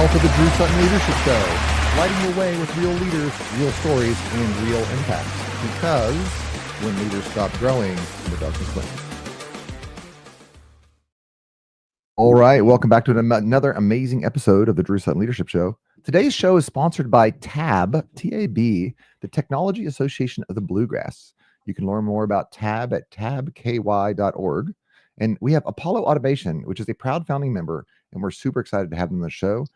to the Drew Sutton Leadership Show, lighting the way with real leaders, real stories, and real impacts. Because when leaders stop growing, the darkness wins. All right, welcome back to another amazing episode of the Drew Sutton Leadership Show. Today's show is sponsored by TAB, T-A-B, the Technology Association of the Bluegrass. You can learn more about TAB at tabky.org. And we have Apollo Automation, which is a proud founding member, and we're super excited to have them on the show.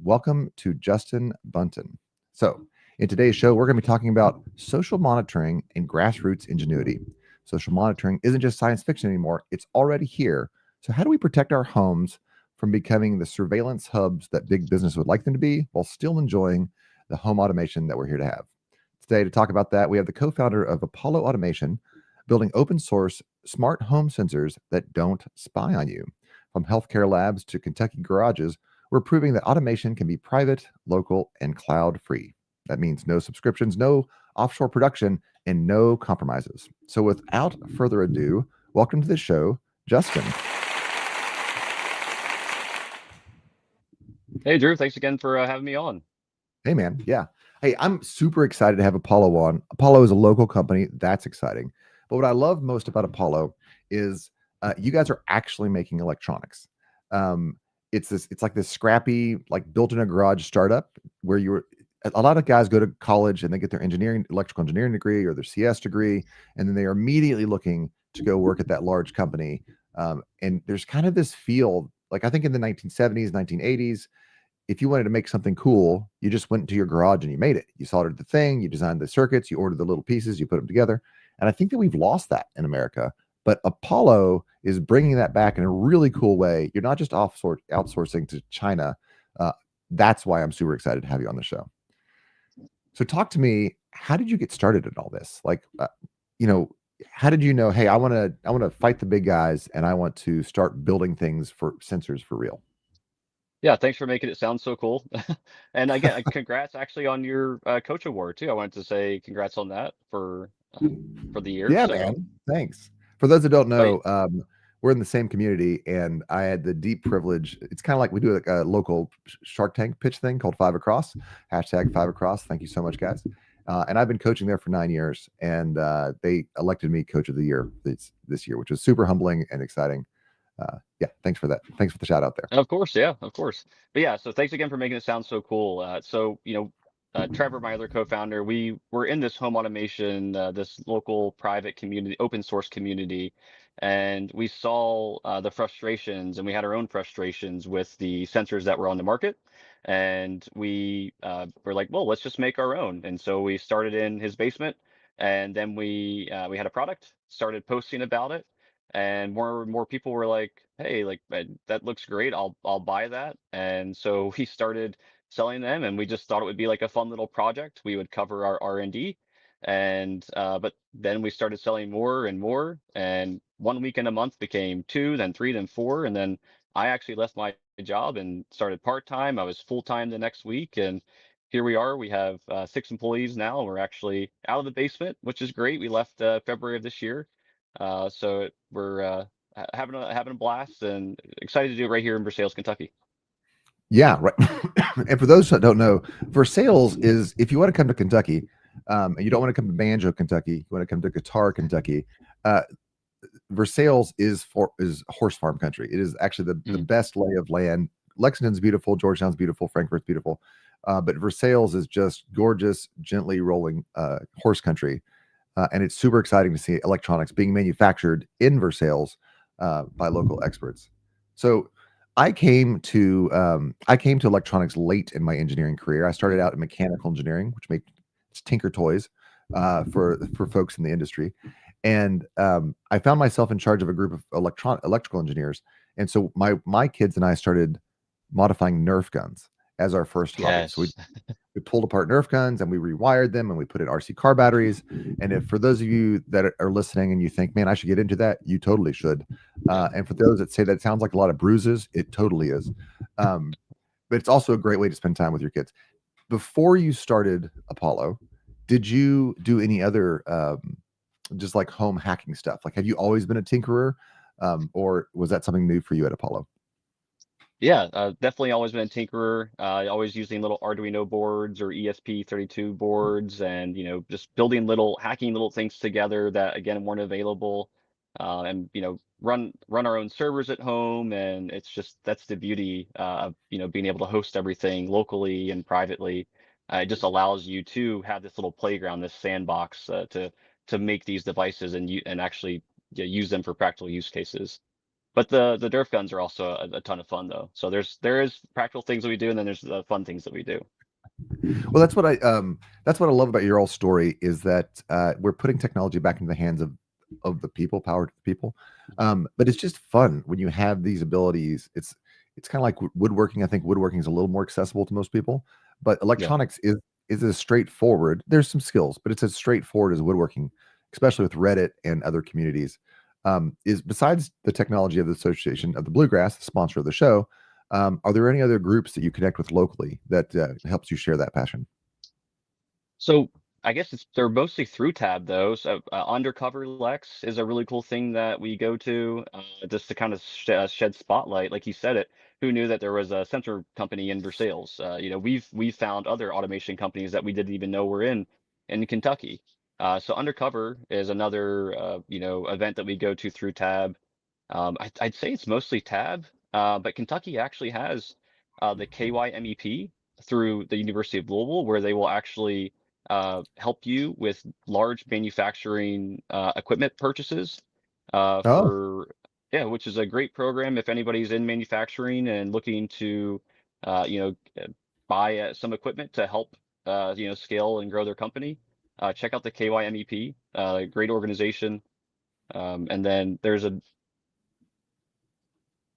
Welcome to Justin Bunton. So in today's show, we're going to be talking about social monitoring and grassroots ingenuity. Social monitoring isn't just science fiction anymore. It's already here. So how do we protect our homes from becoming the surveillance hubs that big business would like them to be while still enjoying the home automation that we're here to have? Today, to talk about that, we have the co-founder of Apollo Automation, building open source smart home sensors that don't spy on you. From healthcare labs to Kentucky garages, we're proving that automation can be private, local, and cloud-free. That means no subscriptions, no offshore production, and no compromises. So without further ado, welcome to the show, Justin. Hey, Drew, thanks again for having me on. Hey, man. Yeah. Hey, I'm super excited to have Apollo on. Apollo is a local company. That's exciting. But what I love most about Apollo is you guys are actually making electronics. It's like this scrappy, like built in a garage startup where a lot of guys go to college and they get their electrical engineering degree or their CS degree, and then they are immediately looking to go work at that large company. And there's kind of this feel, like I think in the 1970s, 1980s, if you wanted to make something cool, you just went into your garage and you made it. You soldered the thing, you designed the circuits, you ordered the little pieces, you put them together. And I think that we've lost that in America. But Apollo is bringing that back in a really cool way. You're not just outsourcing to China. That's why I'm super excited to have you on the show. So talk to me. How did you get started in all this? Like, how did you know, hey, I want to fight the big guys and I want to start building things for sensors for real? Yeah, thanks for making it sound so cool. And again, congrats actually on your coach award too. I wanted to say congrats on that for the year. Yeah, So, man. Thanks. For those that don't but know, we're in the same community, and I had the deep privilege. It's kind of like we do like a local Shark Tank pitch thing called Five Across, hashtag Five Across. Thank you so much, guys. And I've been coaching there for 9 years, and they elected me coach of the year this year, which was super humbling and exciting. Yeah, thanks for that. Thanks for the shout out there. of course, yeah, of course. But yeah, so thanks again for making it sound so cool. Trevor, my other co-founder, we were in this home automation, this local private community, open source community, and we saw the frustrations, and we had our own frustrations with the sensors that were on the market, and we were like, well, let's just make our own. And so we started in his basement, and then we had a product, started posting about it, and more and more people were like, hey, like that looks great, I'll buy that. And so we started selling them, and we just thought it would be like a fun little project. We would cover our R&D, and but then we started selling more and more, and 1 week in a month became 2, then 3, then 4, and then I actually left my job and started part-time. I was full-time the next week, and here we are. We have 6 employees now, and we're actually out of the basement, which is great. We left February of this year. We're having a blast and excited to do it right here in Versailles, Kentucky. Yeah, right. And for those that don't know, Versailles is, if you want to come to Kentucky, and you don't want to come to Banjo, Kentucky, you want to come to Guitar, Kentucky, Versailles is horse farm country. It is actually the best lay of land. Lexington's beautiful, Georgetown's beautiful, Frankfurt's beautiful, but Versailles is just gorgeous, gently rolling horse country, and it's super exciting to see electronics being manufactured in Versailles by local experts. So I came to electronics late in my engineering career. I started out in mechanical engineering, which makes Tinker Toys for folks in the industry, and I found myself in charge of a group of electrical engineers. And so my kids and I started modifying Nerf guns as our first hobby. So we pulled apart Nerf guns and we rewired them and we put in RC car batteries. And if for those of you that are listening and you think, man, I should get into that, you totally should. And for those that say that sounds like a lot of bruises, it totally is. But it's also a great way to spend time with your kids. Before you started Apollo, did you do any other just like home hacking stuff? Like, have you always been a tinkerer, or was that something new for you at Apollo? Yeah, definitely always been a tinkerer. Always using little Arduino boards or ESP32 boards, and just building hacking little things together that again weren't available, and run our own servers at home. And it's just that's the beauty of being able to host everything locally and privately. It just allows you to have this little playground, this sandbox to make these devices and actually use them for practical use cases. But the Nerf guns are also a ton of fun though. So there is practical things that we do, and then there's the fun things that we do. Well, that's what I love about your all story is that we're putting technology back into the hands of the people, power to the people. But it's just fun when you have these abilities. It's kind of like woodworking. I think woodworking is a little more accessible to most people, but Yeah. electronics is as straightforward. There's some skills, but it's as straightforward as woodworking, especially with Reddit and other communities. Is besides the technology of the Association of the Bluegrass, the sponsor of the show, are there any other groups that you connect with locally that helps you share that passion? So I guess they're mostly through Tab though. So Undercover Lex is a really cool thing that we go to just to kind of shed spotlight, like you said it. Who knew that there was a sensor company in Versailles? We've found other automation companies that we didn't even know were in Kentucky. So Undercover is another event that we go to through Tab. I'd say it's mostly Tab, but Kentucky actually has the KYMEP through the University of Louisville, where they will actually help you with large manufacturing equipment purchases Oh, for, yeah, which is a great program if anybody's in manufacturing and looking to, uh, you know, uh, buy some equipment to help, scale and grow their company. Check out the KYMEP, great organization. And then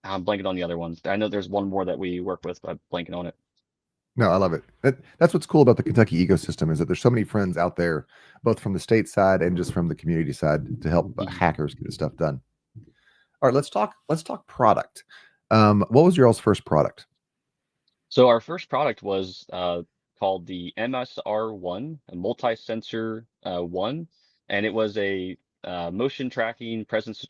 I'm blanking on the other one. I know there's one more that we work with, but I'm blanking on it. no, I love it. That's what's cool about the Kentucky ecosystem is that there's so many friends out there, both from the state side and just from the community side, to help Mhm. hackers get stuff done. All right, let's talk product. What was your all's first product? So our first product was called the MSR1, a multi-sensor one, and it was a motion tracking, presence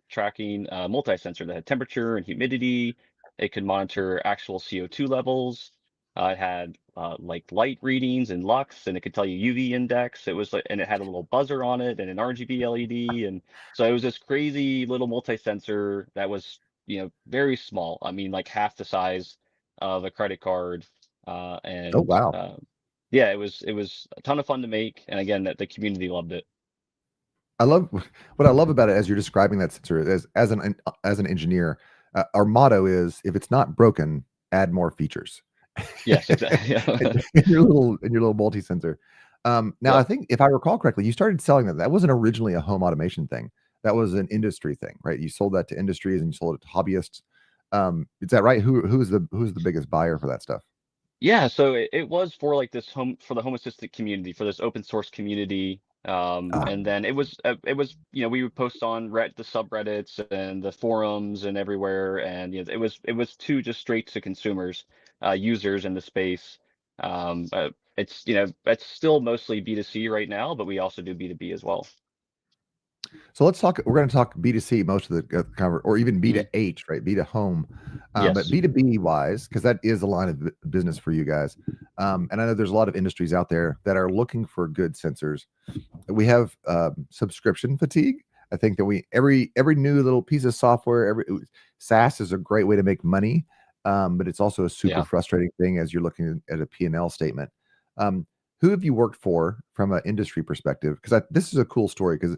tracking multi-sensor that had temperature and humidity. It could monitor actual CO2 levels. It had like light readings and lux, and it could tell you UV index. It was like, and it had a little buzzer on it and an RGB LED, and so it was this crazy little multi-sensor that was very small. I mean, like half the size of a credit card. Oh And wow, Yeah, it was a ton of fun to make, and again, that the community loved it. I love what I love about it as you're describing that sensor as an engineer. Our motto is if it's not broken, add more features. Yes, exactly. in your little multi sensor. Now I Yep. think if I recall correctly, you started selling that. That wasn't originally a home automation thing. That was an industry thing, right? You sold that to industries and you sold it to hobbyists. Is that right? Who's the biggest buyer for that stuff? Yeah, so it was for like this home for the home assistant community, for this open source community. Ah, And then it was we would post on the subreddits and the forums and everywhere, and it was to just straight to consumers, users in the space. It's still mostly B2C right now, but we also do B2B as well. so let's talk. We're going to talk B2C most of the or even B to Mhm. H, right? B to home, but Yes. B2B wise, because that is a line of business for you guys. And I know there's a lot of industries out there that are looking for good sensors. We have subscription fatigue. I think that we every new little piece of software, SaaS is a great way to make money, but it's also a super Yeah. frustrating thing as you're looking at a P&L statement. Um, who have you worked for from an industry perspective? Because this is a cool story because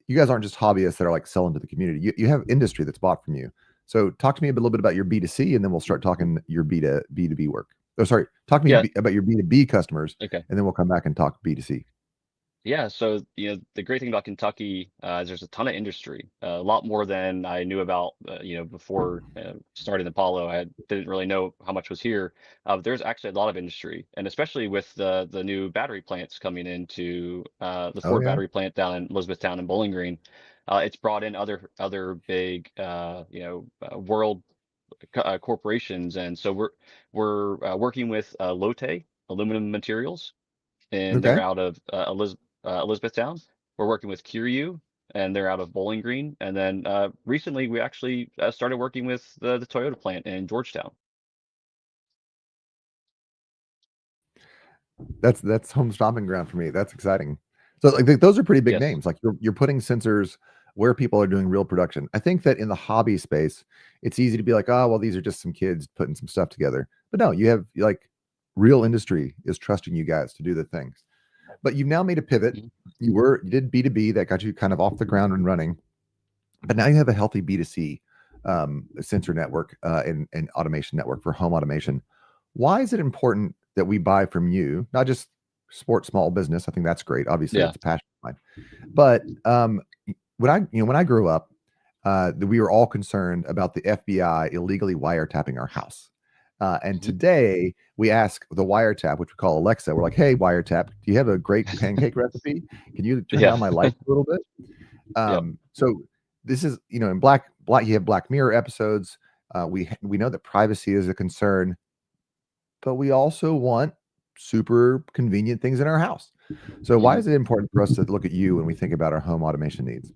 you guys aren't just hobbyists that are like selling to the community. You have industry that's bought from you. So talk to me a little bit about your B2C, and then we'll start talking your B2B work. Oh, sorry. Talk to me Yeah. about your B2B customers, Okay. and then we'll come back and talk B2C. Yeah, so the great thing about Kentucky is there's a ton of industry, a lot more than I knew about. Before starting Apollo, didn't really know how much was here. But there's actually a lot of industry, and especially with the new battery plants coming into the Oh Ford yeah. battery plant down in Elizabethtown and Bowling Green. It's brought in other big world corporations, and so we're working with Lotte Aluminum Materials, and they're Okay. out of Elizabethtown. We're working with Kiryu, and they're out of Bowling Green. And then recently, we actually started working with the Toyota plant in Georgetown. That's home stomping ground for me. That's exciting. So like those are pretty big Yes. names. Like you're putting sensors where people are doing real production. I think that in the hobby space, it's easy to be like, oh well, these are just some kids putting some stuff together. But no, you have like real industry is trusting you guys to do the things. But you've now made a pivot. Mhm. You did B2B that got you kind of off the ground and running, but now you have a healthy B2C sensor network and automation network for home automation. Why is it important that we buy from you, not just support small business? I think that's great. Obviously, Yeah. it's a passion of mine. But when I grew up, we were all concerned about the FBI illegally wiretapping our house. And Mhm. today we ask the wiretap, which we call Alexa. We're like, "Hey, wiretap, do you have a great pancake recipe? Can you turn Yeah. down my lights a little bit?" Yep. So this is, in Black you have Black Mirror episodes. We know that privacy is a concern, but we also want super convenient things in our house. So why Mhm. is it important for us to look at you when we think about our home automation needs?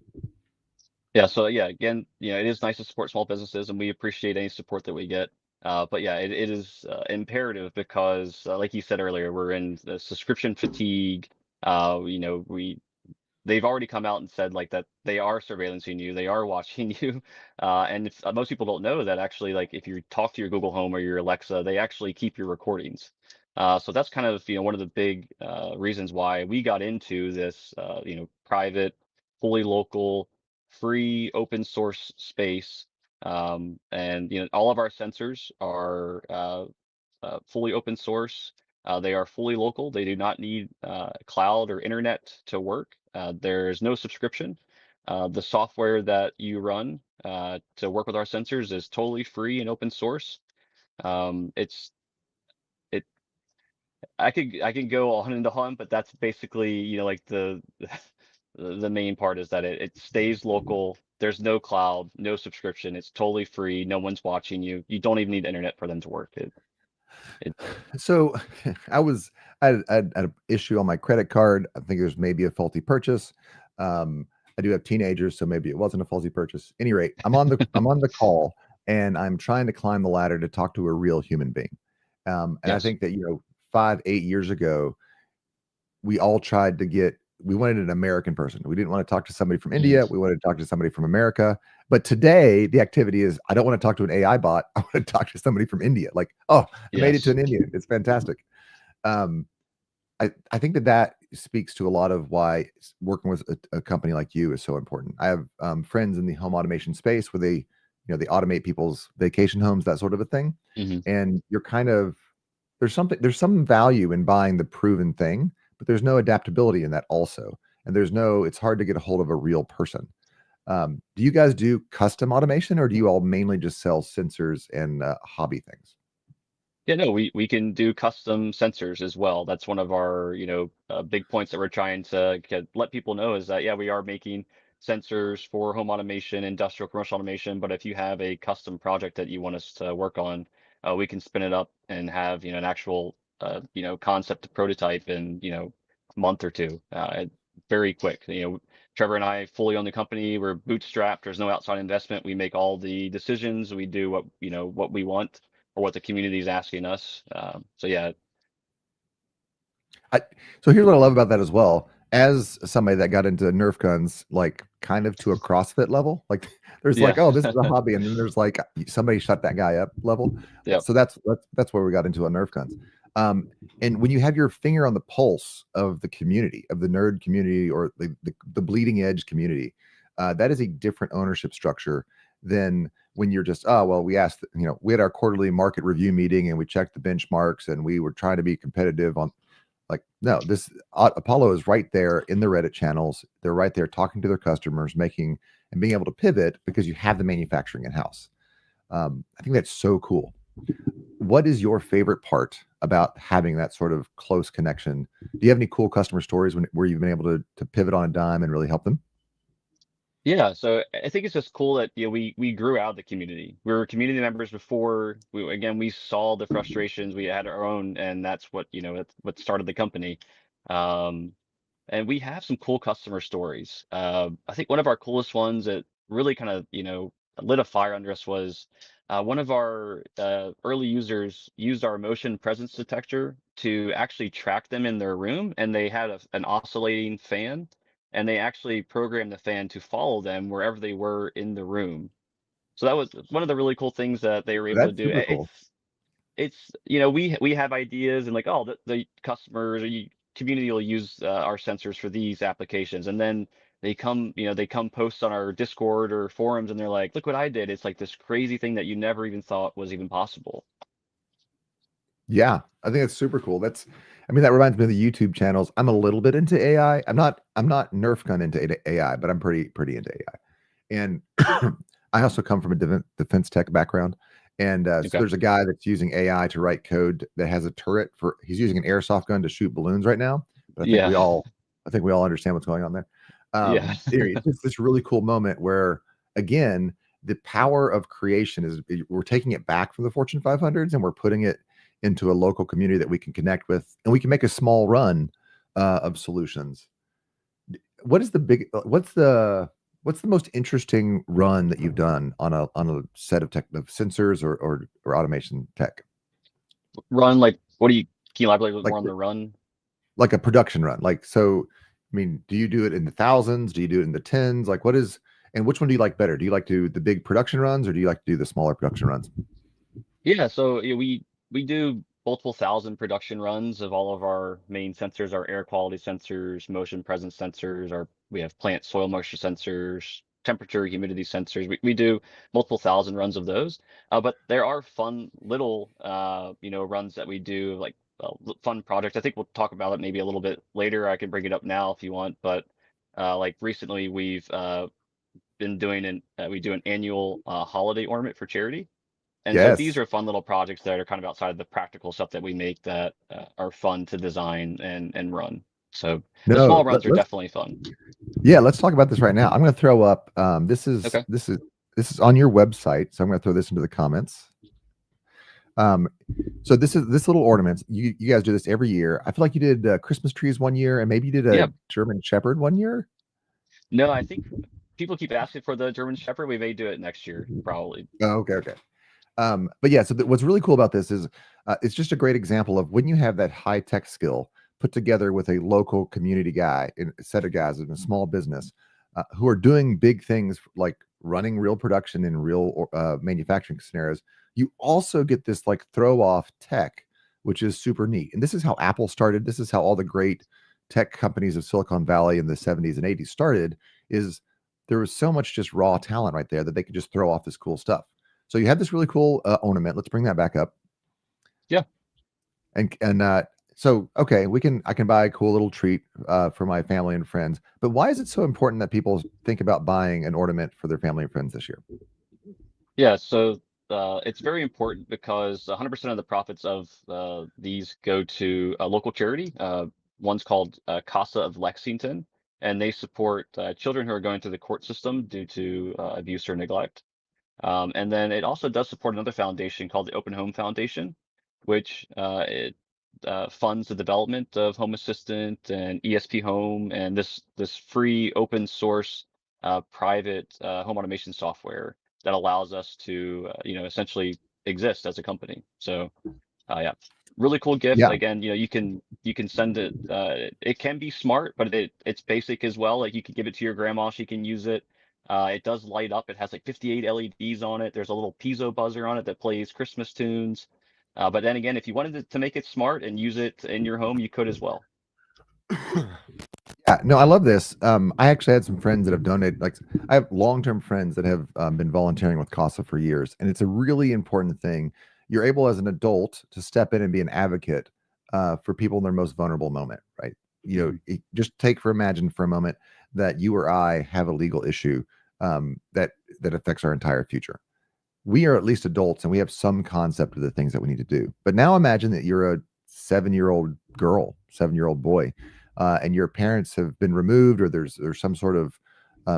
Yeah, so yeah, again, it is nice to support small businesses, and we appreciate any support that we get. But yeah, it is imperative because, like you said earlier, we're in the subscription fatigue. We they've already come out and said like that they are surveillancing you, they are watching you, and it's, most people don't know that actually, like if you talk to your Google Home or your Alexa, they actually keep your recordings. So that's kind of one of the big reasons why we got into this private, fully local, free open source space. And all of our sensors are fully open source. They are fully local. They do not need cloud or internet to work. There's no subscription. The software that you run to work with our sensors is totally free and open source. It's it. I can go on and on, but that's basically like the main part is that it stays local. There's no cloud, no subscription. It's totally free. No one's watching you. You don't even need internet for them to work. It So I was I had an issue on my credit card. I think there's maybe a faulty purchase. I do have teenagers, so maybe it wasn't a faulty purchase. Any rate, I'm on the call and I'm trying to climb the ladder to talk to a real human being. And I yes. think that 5, 8 years ago, we all tried to we wanted an American person. We didn't want to talk to somebody from Mhm. India. We wanted to talk to somebody from America. But today, the activity is I don't want to talk to an AI bot. I want to talk to somebody from India. Like, oh, I made it to Yes. an Indian. It's fantastic. Um, I think that speaks to a lot of why working with a company like you is so important. I have friends in the home automation space where they automate people's vacation homes, that sort of a thing. Mhm. And you're kind of there's some value in buying the proven thing, but there's no adaptability in that also. And it's hard to get a hold of a real person. Do you guys do custom automation or do you all mainly just sell sensors and hobby things? Yeah, no, we can do custom sensors as well. That's one of our, big points that we're trying to let people know is that, yeah, we are making sensors for home automation, industrial, commercial automation. But if you have a custom project that you want us to work on, we can spin it up and have, an actual, concept to prototype in, a month or two. Very quick. Trevor and I fully own the company. We're bootstrapped. There's no outside investment. We make all the decisions. We do what we want or what the community is asking us. So yeah. I, so here's what I love about that as well. As somebody that got into Nerf guns, like kind of to a CrossFit level, like there's like, Yeah. oh, this is a hobby, and then there's like somebody shut that guy up level. Yep. So that's where we got into on Nerf guns. Um, and when you have your finger on the pulse of the community, of the nerd community, or the bleeding edge community, that is a different ownership structure than when you're just, oh well, we had our quarterly market review meeting and we checked the benchmarks and we were trying to be competitive on. Like, no, this Apollo is right there in the Reddit channels. They're right there talking to their customers, making and being able to pivot because you have the manufacturing in house. I think that's so cool. What is your favorite part about having that sort of close connection? Do you have any cool customer stories where you've been able to pivot on a dime and really help them? Yeah. So I think it's just cool that we grew out of the community. We were community members before. We saw the frustrations. We had our own, and that's that's what started the company. Um, and we have some cool customer stories. I think one of our coolest ones that really kind of lit a fire under us was one of our early users used our motion presence detector to actually track them in their room, and they had an oscillating fan, and they actually programmed the fan to follow them wherever they were in the room. So that was one of the really cool things that they were able to That's do. super cool. It's we have ideas and like, oh, the customers or community will use our sensors for these applications, and then they come post on our Discord or forums, and they're like, look what I did. It's like this crazy thing that you never even thought was even possible. Yeah, I think that's super cool. I mean, that reminds me of the YouTube channels. I'm a little bit into AI. I'm not Nerf gun into AI, but I'm pretty into AI. And I also come from a defense tech background. And so Okay. there's a guy that's using AI to write code that has a turret he's using an airsoft gun to shoot balloons right now. But Yeah. I think we all understand what's going on there. Yeah. Anyway, it's just this really cool moment where, again, the power of creation we're taking it back from the Fortune 500s and we're putting it into a local community that we can connect with, and we can make a small run of solutions. What is the big? What's the most interesting run that you've done on a set of tech of sensors or automation tech? Run, like, what do you can you elaborate a little Like more on the run? like a production run. Like, so, I mean, do you do it in the thousands? Do you do it in the tens? Like, and which one do you like better? Do you like to do the big production runs or do you like to do the smaller production runs? Yeah, so yeah, we do multiple thousand production runs of all of our main sensors, our air quality sensors, motion presence sensors, we have plant soil moisture sensors, temperature, humidity sensors. We do multiple thousand runs of those. But there are fun little runs that we do, like fun projects. I think we'll talk about it maybe a little bit later. I can bring it up now if you want, but like recently we've been doing we do an annual holiday ornament for charity. And so these Yes. are fun little projects that are kind of outside of the practical stuff that we make that are fun to design and run. So the No, small runs are definitely fun. yeah, let's talk about this right now. I'm going to throw up. Okay. This is on your website, so I'm going to throw this into the comments. Um, so this little ornament. You guys do this every year. I feel like you did Christmas trees one year, and maybe you did Yeah. a German Shepherd one year. No, I think people keep asking for the German Shepherd. We may do it next year, probably. Oh, okay, okay. But yeah, so what's really cool about this is it's just a great example of when you have that high tech skill put together with a local community guy, a set of guys in a small business who are doing big things like running real production in real manufacturing scenarios. You also get this like throw off tech, which is super neat. And this is how Apple started. This is how all the great tech companies of Silicon Valley in the 70s and 80s started. Is there was so much just raw talent right there that they could just throw off this cool stuff. So you have this really cool ornament. Let's bring that back up. Yeah. And so okay, I can buy a cool little treat for my family and friends. But why is it so important that people think about buying an ornament for their family and friends this year? Yeah. So it's very important because 100% of the profits of these go to a local charity. One's called CASA of Lexington, and they support children who are going through the court system due to abuse or neglect. And then it also does support another foundation called the Open Home Foundation, which it funds the development of Home Assistant and ESP Home and this free open source private home automation software that allows us to essentially exist as a company. So yeah, really cool gift. Yeah, Again, you can send it. It can be smart, but it's basic as well. Like you can give it to your grandma; she can use it. It does light up. It has like 58 LEDs on it. There's a little piezo buzzer on it that plays Christmas tunes. But then again, if you wanted to make it smart and use it in your home, you could as well. yeah. No, I love this. I actually had some friends that have donated. Like, I have long-term friends that have been volunteering with CASA for years, and it's a really important thing. You're able as an adult to step in and be an advocate for people in their most vulnerable moment, right? Just imagine for a moment that you or I have a legal issue that affects our entire future. We are at least adults and we have some concept of the things that we need to do. But now imagine that you're a 7-year-old girl, 7-year-old boy, and your parents have been removed, or there's some sort of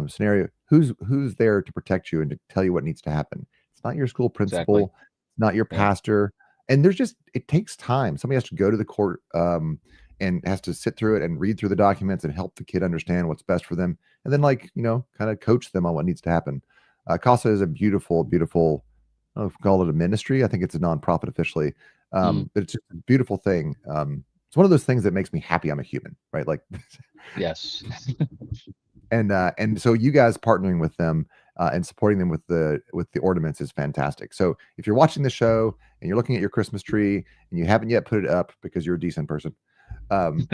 scenario. Who's there to protect you and to tell you what needs to happen? It's not your school Exactly. principal, not your Yeah. pastor, and it takes time. Somebody has to go to the court and has to sit through it and read through the documents and help the kid understand what's best for them, and then kind of coach them on what needs to happen. CASA is a beautiful, beautiful. I don't know if you call it a ministry. I think it's a nonprofit officially, Mm, but it's just a beautiful thing. It's one of those things that makes me happy. I'm a human, right? Like, yes. and so you guys partnering with them and supporting them with the ornaments is fantastic. So if you're watching the show and you're looking at your Christmas tree and you haven't yet put it up because you're a decent person, um,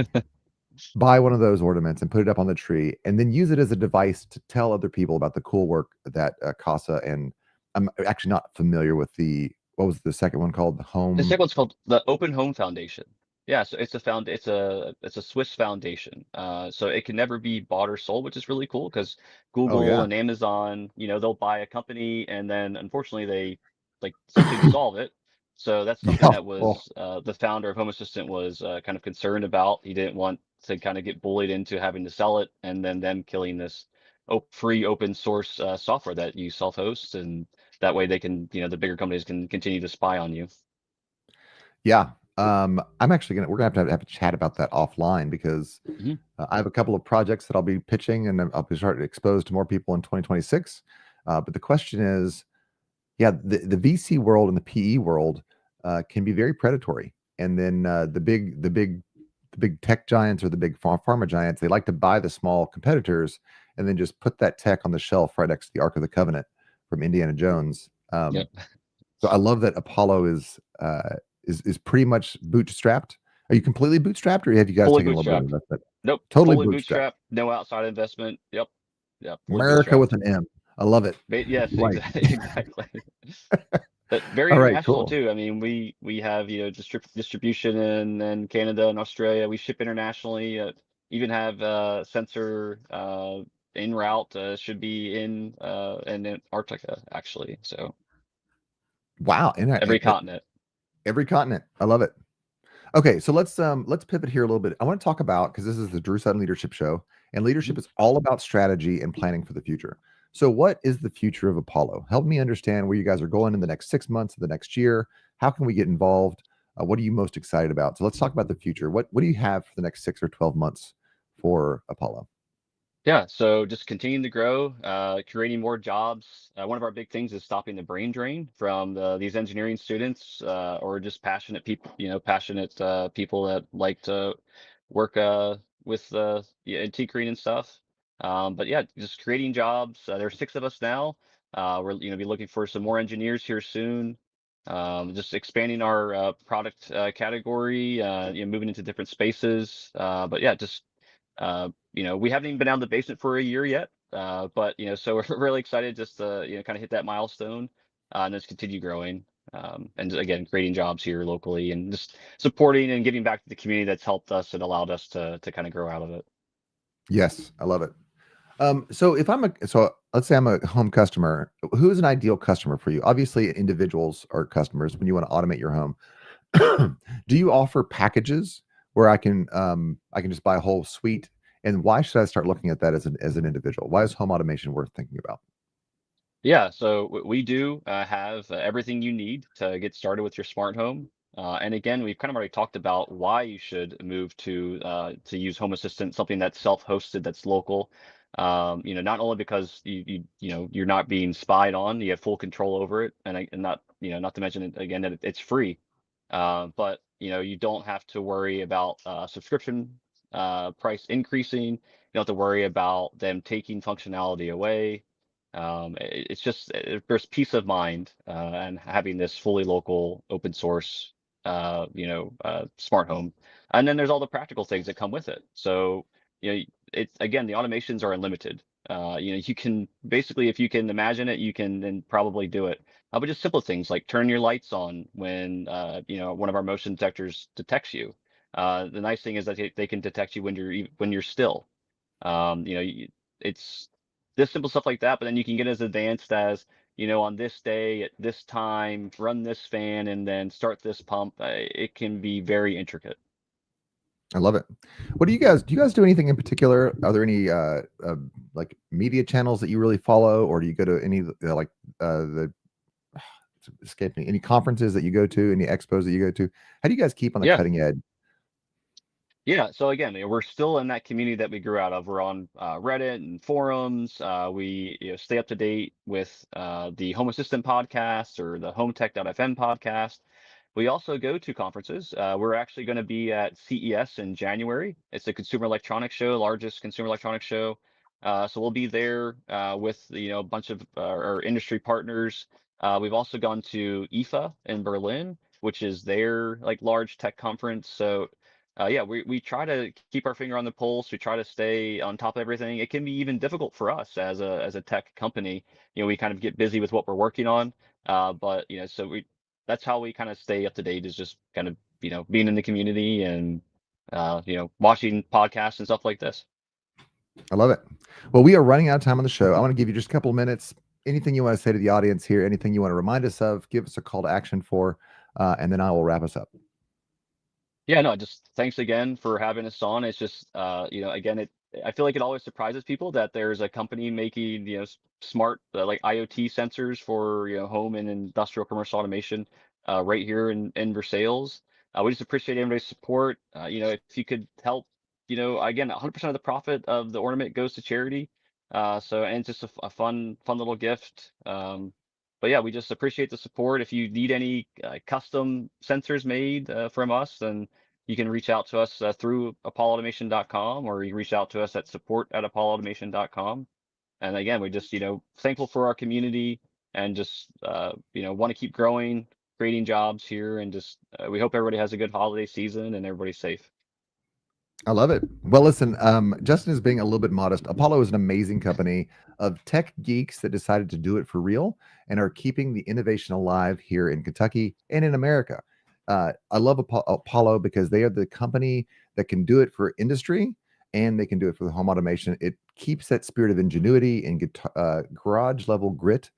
buy one of those ornaments and put it up on the tree, and then use it as a device to tell other people about the cool work that CASA and I'm actually not familiar with the what was the second one called? The The home. second one's called the Open Home Foundation. Yeah, so it's a Swiss foundation. So it can never be bought or sold, which is really cool because Oh Google yeah. and Amazon, they'll buy a company and then unfortunately they like essentially dissolve it. So that's something Yeah. that Well, was the founder of Home Assistant was kind of concerned about. He didn't want to kind of get bullied into having to sell it and then them killing this free open source software that you self-host, and that way they can, the bigger companies can continue to spy on you. yeah. I'm actually gonna we're gonna have a chat about that offline because Mhm. I have a couple of projects that I'll be pitching and I'll be starting to expose to more people in 2026. But the question is, yeah, the VC world and the PE world can be very predatory. And then the big tech giants or the big pharma giants, they like to buy the small competitors and then just put that tech on the shelf right next to the Ark of the Covenant from Indiana Jones. Yep. So I love that Apollo is pretty much bootstrapped. Are you completely bootstrapped, or have you guys Fully taken a little bit of bootstrapped. investment? Nope. Totally Fully bootstrapped. bootstrapped. No outside investment. Yep. Yep. Fully America with bootstrapped. an M. I love it. Yes, Right. exactly. Exactly. But very All right. international Cool. too. I mean, we have distribution in Canada and Australia. We ship internationally. Even have sensor en route. Should be in Antarctica actually. So Wow. every continent. Every continent. I love it. Okay, so let's pivot here a little bit. I want to talk about because this is the Drew Sutton Leadership Show, and Mhm. leadership is all about strategy and planning for the future. So, what is the future of Apollo? Help me understand where you guys are going in the next 6 months, the next year. How can we get involved? What are you most excited about? So, let's talk about the future. What do you have for the next 6 or 12 months for Apollo? Yeah, so just continuing to grow, creating more jobs. One of our big things is stopping the brain drain from these engineering students, or just passionate people, passionate people that like to work with yeah, and tinkering and stuff. But yeah, just creating jobs. There's six of us now. We're be looking for some more engineers here soon. Just expanding our product category, moving into different spaces. But yeah, just we haven't even been out of the basement for a year yet, but so we're really excited just to kind of hit that milestone, and just continue growing, and again creating jobs here locally and just supporting and giving back to the community that's helped us and allowed us to kind of grow out of it. Yes, I love it. So let's say I'm a home customer. Who is an ideal customer for you? Obviously, individuals are customers when you want to automate your home. Do you offer packages where I can just buy a whole suite? And why should I start looking at that as an individual? Why is home automation worth thinking about? Yeah, so we do have everything you need to get started with your smart home. And again, we've kind of already talked about why you should move to use Home Assistant, something that's self-hosted, that's local. Not only because you're not being spied on, you have full control over it, and not to mention again that it's free. But you don't have to worry about subscription price increasing. You don't have to worry about them taking functionality away. It's just there's peace of mind and having this fully local open source smart home, and then there's all the practical things that come with it. So it's again, the automations are unlimited. You can basically, if you can imagine it, you can then probably do it. But just simple things like turn your lights on when one of our motion detectors detects you. The nice thing is that they can detect you when you're still. It's this simple stuff like that, but then you can get as advanced as, on this day at this time, run this fan and then start this pump. It can be very intricate. I love it. What do you guys do anything in particular? Are there any like media channels that you really follow, or do you go to any the it's escaping me, any conferences that you go to, any expos that you go to? How do you guys keep on the Yeah. cutting edge? Yeah, so again, we're still in that community that we grew out of. We're on Reddit and forums. We stay up to date with the Home Assistant podcast or the HomeTech.fm podcast. We also go to conferences. We're actually going to be at CES in January. It's a consumer electronics show, largest consumer electronics show. So we'll be there with a bunch of our industry partners. We've also gone to IFA in Berlin, which is their like large tech conference. So yeah, we try to keep our finger on the pulse. We try to stay on top of everything. It can be even difficult for us as a tech company. We kind of get busy with what we're working on. But so that's how we kind of stay up to date, is just kind of being in the community and watching podcasts and stuff like this. I love it. Well, we are running out of time on the show. I want to give you just a couple of minutes. Anything you want to say to the audience here, anything you want to remind us of, give us a call to action for, and then I will wrap us up. Yeah, no, just thanks again for having us on. It's just, again, I feel like it always surprises people that there's a company making, smart like IoT sensors for, home and industrial commercial automation, right here in Versailles. We just appreciate everybody's support. If you could help, again, 100% of the profit of the Ornament goes to charity. And it's just a fun little gift. But yeah, we just appreciate the support. If you need any custom sensors made from us, then you can reach out to us through apolloautomation.com, or you can reach out to us at support@apolloautomation.com. And again, we just, thankful for our community, and just, want to keep growing, creating jobs here, and just, we hope everybody has a good holiday season and everybody's safe. I love it. Well, listen, Justin is being a little bit modest. Apollo is an amazing company of tech geeks that decided to do it for real and are keeping the innovation alive here in Kentucky and in America. I love Apollo because they are the company that can do it for industry and they can do it for the home automation. It keeps that spirit of ingenuity and garage level grit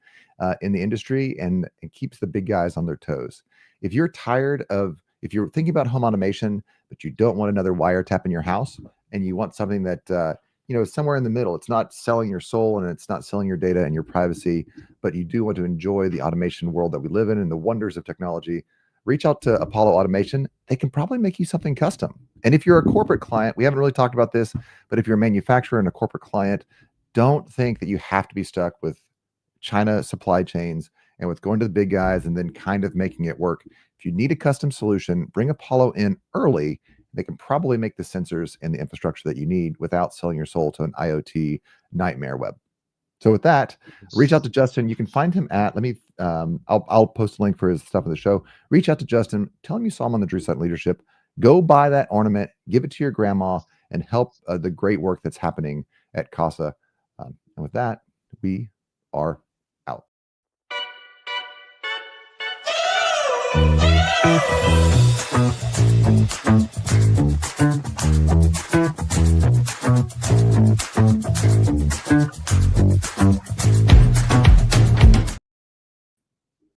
in the industry, and it keeps the big guys on their toes. If you're thinking about home automation, but you don't want another wiretap in your house, and you want something that is somewhere in the middle. It's not selling your soul and it's not selling your data and your privacy, but you do want to enjoy the automation world that we live in and the wonders of technology. Reach out to Apollo Automation. They can probably make you something custom. And if you're a corporate client, we haven't really talked about this, but if you're a manufacturer and a corporate client, don't think that you have to be stuck with China supply chains and with going to the big guys and then kind of making it work. If you need a custom solution, bring Apollo in early. They can probably make the sensors and the infrastructure that you need without selling your soul to an IoT nightmare web. So with that, reach out to Justin. You can find him at, I'll post a link for his stuff in the show. Reach out to Justin. Tell him you saw him on the Drew Sutton Leadership. Go buy that ornament, give it to your grandma, and help the great work that's happening at CASA. And with that, we are out.